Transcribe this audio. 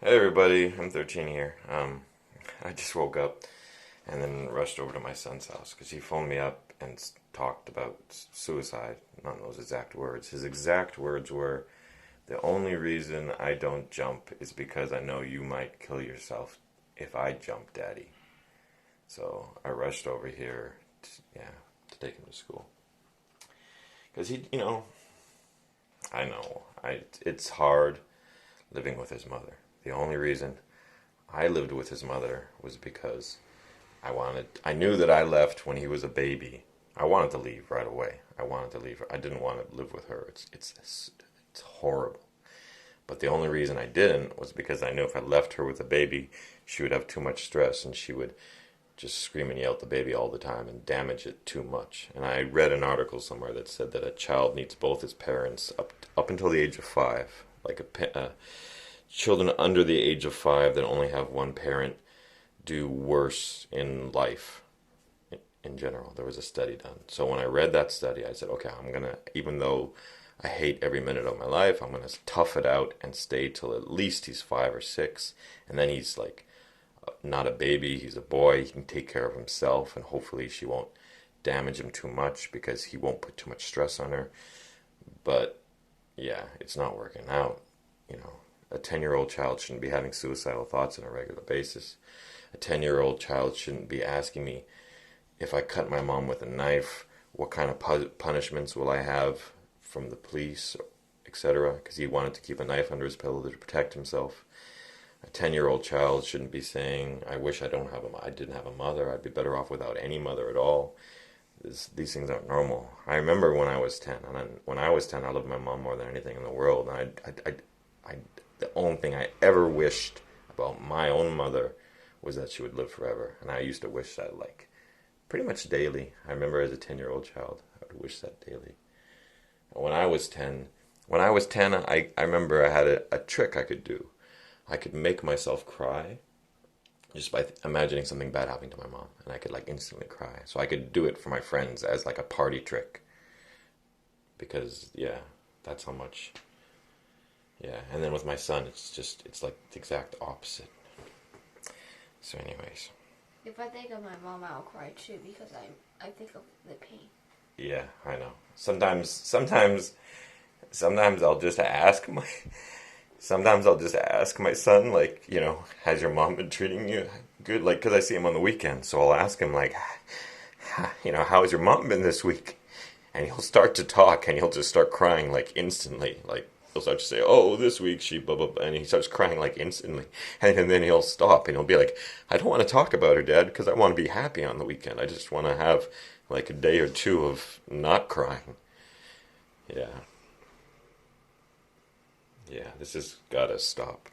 Hey everybody, M13 here. I just woke up and then rushed over to my son's house because he phoned me up and talked about suicide. Not those exact words. His exact words were, "The only reason I don't jump is because I know you might kill yourself if I jump, Daddy." So I rushed over here, to take him to school because I know, it's hard living with his mother. The only reason I lived with his mother was because I knew that I left when he was a baby. I wanted to leave right away. I wanted to leave. I didn't want to live with her. It's horrible. But the only reason I didn't was because I knew if I left her with a baby, she would have too much stress and she would just scream and yell at the baby all the time and damage it too much. And I read an article somewhere that said that a child needs both his parents up until the age of 5. Like children under the age of 5 that only have one parent do worse in life in general. There was a study done. So when I read that study, I said, okay, even though I hate every minute of my life, I'm gonna tough it out and stay till at least he's 5 or 6, and then he's like not a baby, he's a boy, he can take care of himself, and hopefully she won't damage him too much because he won't put too much stress on her. But yeah, it's not working out. A 10-year-old child shouldn't be having suicidal thoughts on a regular basis. A 10-year-old child shouldn't be asking me, if I cut my mom with a knife, what kind of punishments will I have from the police, etc., because he wanted to keep a knife under his pillow to protect himself. A 10-year-old child shouldn't be saying, I wish I didn't have a mother, I'd be better off without any mother at all. These things aren't normal. I remember when I was 10, when I was 10, I loved my mom more than anything in the world, and the only thing I ever wished about my own mother was that she would live forever, and I used to wish that like pretty much daily. I remember as a 10-year-old child, I would wish that daily. When I was 10, I remember I had a trick I could do. I could make myself cry just by imagining something bad happening to my mom, and I could like instantly cry. So I could do it for my friends as like a party trick. Because yeah, that's how much. Yeah, and then with my son, it's like the exact opposite. So anyways. If I think of my mom, I'll cry too because I think of the pain. Yeah, I know. Sometimes I'll just ask my son, like, has your mom been treating you good? Like, because I see him on the weekend, so I'll ask him, like, how has your mom been this week? And he'll start to talk, and he'll just start crying, like, instantly. Like, he'll start to say, oh, this week she blah, blah, blah, and he starts crying, like, instantly. And then he'll stop, and he'll be like, I don't want to talk about her, Dad, because I want to be happy on the weekend. I just want to have, like, a day or two of not crying. Yeah. Yeah, this has got to stop.